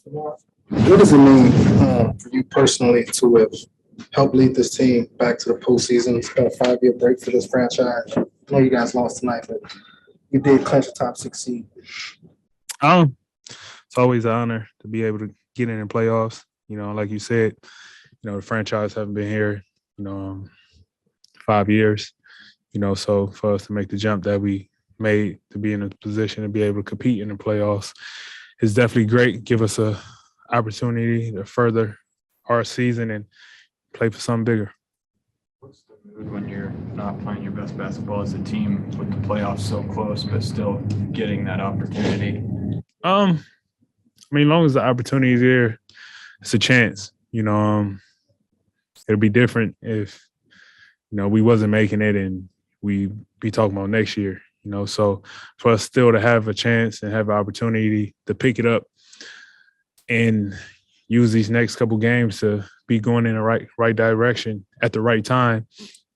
What does it mean for you personally to have helped lead this team back to the postseason? It's been a 5-year break for this franchise. I know you guys lost tonight, but you did clinch a top 6 seed. It's always an honor to be able to get in the playoffs. Like you said, the franchise haven't been here, 5 years. So for us to make the jump that we made to be in a position to be able to compete in the playoffs is definitely great. Give us a opportunity to further our season and play for something bigger. What's the mood when you're not playing your best basketball as a team with the playoffs so close, but still getting that opportunity? As long as the opportunity is there, it's a chance. It'll be different if, we wasn't making it and we be talking about next year, So for us still to have a chance and have an opportunity to pick it up and use these next couple games to be going in the right direction at the right time,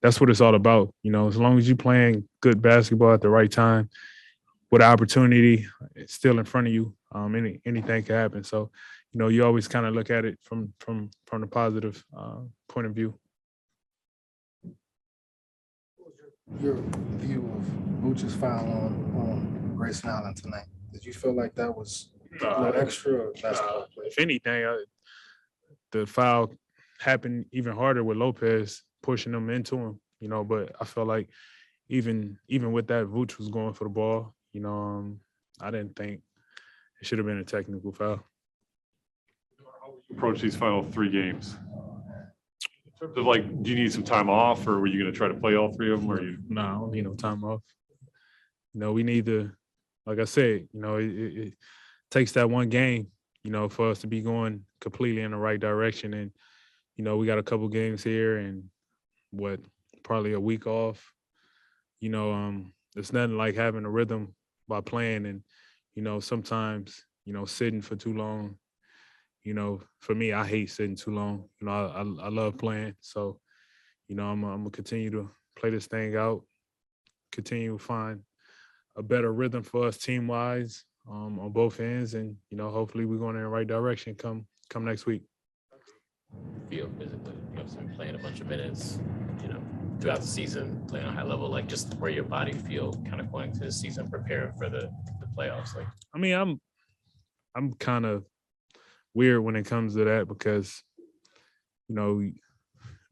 that's what it's all about. As long as you're playing good basketball at the right time, with opportunity still in front of you, anything can happen. So, you always kind of look at it from the positive point of view. Your view of Vooch's foul on Grayson Allen tonight? Did you feel like that was a little extra or basketball play? If anything, the foul happened even harder with Lopez pushing him into him, but I felt like even with that, Vooch was going for the ball. I didn't think it should have been a technical foul. How would you approach these final 3 games? In terms of do you need some time off, or were you going to try to play all 3 of them? Or you? No, I don't need no time off. We need to, like I said, it takes that one game, for us to be going completely in the right direction. And, we got a couple games here and probably a week off. It's nothing like having a rhythm by playing and, sometimes, sitting for too long. For me, I hate sitting too long. I love playing. So, I'm going to continue to play this thing out, continue to find a better rhythm for us team-wise on both ends. And, hopefully we're going in the right direction come next week. Feel physically, been playing a bunch of minutes, throughout the season, playing a high level, just where your body feel kind of going to the season, preparing for the playoffs. I'm kind of weird when it comes to that because, when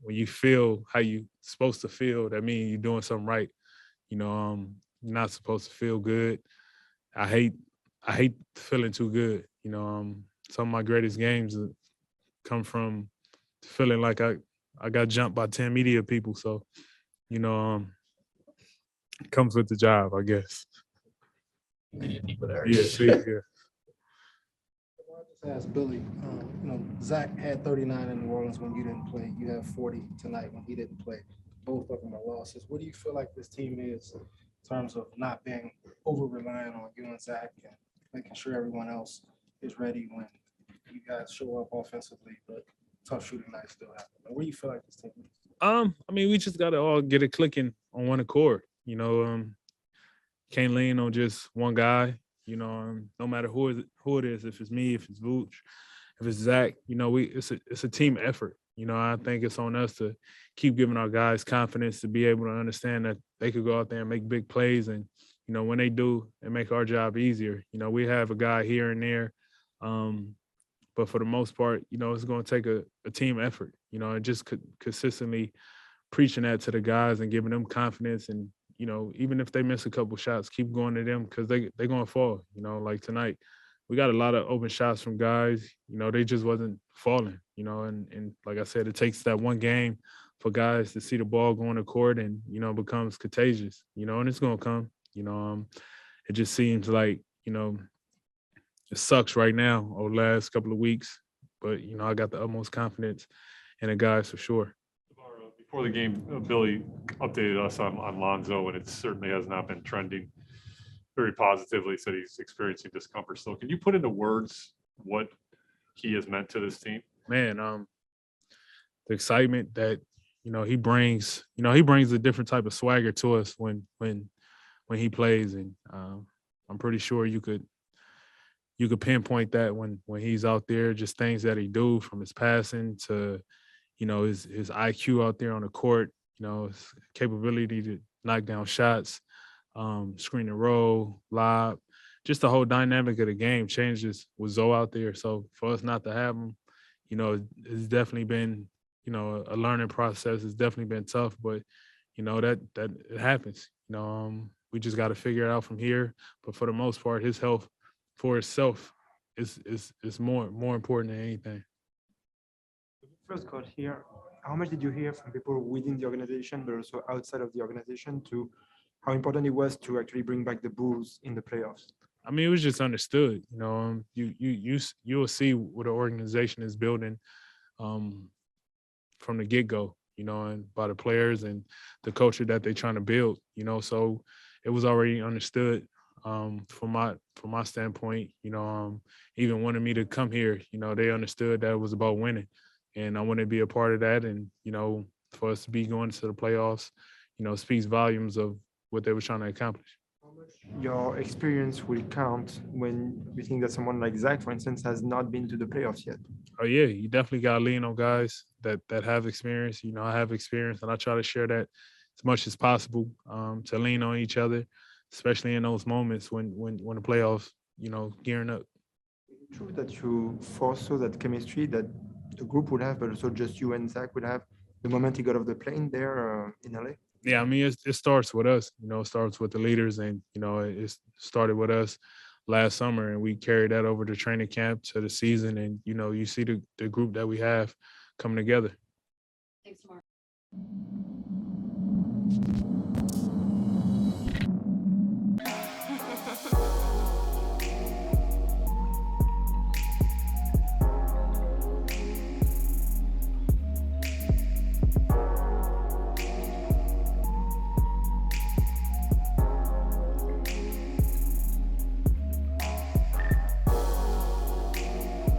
you feel how you supposed to feel, that means you're doing something right. You're not supposed to feel good. I hate feeling too good. Some of my greatest games come from feeling like I got jumped by 10 media people. So, it comes with the job, I guess. Media people there. Yeah, yeah. I just asked Billy, Zach had 39 in New Orleans when you didn't play. You have 40 tonight when he didn't play. Both of them are losses. What do you feel like this team is in terms of not being over-reliant on you and Zach and making sure everyone else is ready when you guys show up offensively, but tough shooting nights still happen? What do you feel like this team is? We just got to all get it clicking on one accord. Can't lean on just one guy. No matter who it is, if it's me, if it's Vooch, if it's Zach, it's a team effort. I think it's on us to keep giving our guys confidence to be able to understand that they could go out there and make big plays. And, when they do, it make our job easier. We have a guy here and there. But for the most part, it's going to take a team effort, and just consistently preaching that to the guys and giving them confidence. And, even if they miss a couple shots, keep going to them because they're going to fall. Like tonight, we got a lot of open shots from guys. They just wasn't falling, and like I said, it takes that one game for guys to see the ball go on the court and, becomes contagious, and it's going to come. It just seems like, it sucks right now over the last couple of weeks, but, I got the utmost confidence in the guys for sure. Before the game, Billy updated us on Lonzo, and it certainly has not been trending very positively. Said he's experiencing discomfort still. Can you put into words what he has meant to this team? Man, the excitement that, he brings a different type of swagger to us when he plays. And I'm pretty sure you could you could pinpoint that when he's out there, just things that he do from his passing to, his IQ out there on the court, his capability to knock down shots, screen and roll, lob, just the whole dynamic of the game changes with Zoe out there. So for us not to have him, it's definitely been, a learning process. It's definitely been tough, but that it happens. We just got to figure it out from here. But for the most part, his health for itself is more important than anything. First got here, how much did you hear from people within the organization, but also outside of the organization, to how important it was to actually bring back the Bulls in the playoffs? I mean, it was just understood. You will see what the organization is building from the get-go, and by the players and the culture that they're trying to build, so it was already understood from my standpoint, even wanted me to come here, they understood that it was about winning, and I wanted to be a part of that. And, for us to be going to the playoffs, speaks volumes of what they were trying to accomplish. Your experience will count when you think that someone like Zach, for instance, has not been to the playoffs yet. Oh yeah, you definitely got to lean on guys that have experience. I have experience, and I try to share that as much as possible, to lean on each other, especially in those moments when the playoffs, gearing up. True that you foresaw that chemistry that the group would have, but also just you and Zach would have the moment he got off the plane there in LA? Yeah, I mean, it starts with us. It starts with the leaders, and it started with us last summer, and we carried that over to training camp to the season, and you see the group that we have coming together. Thanks, Mark.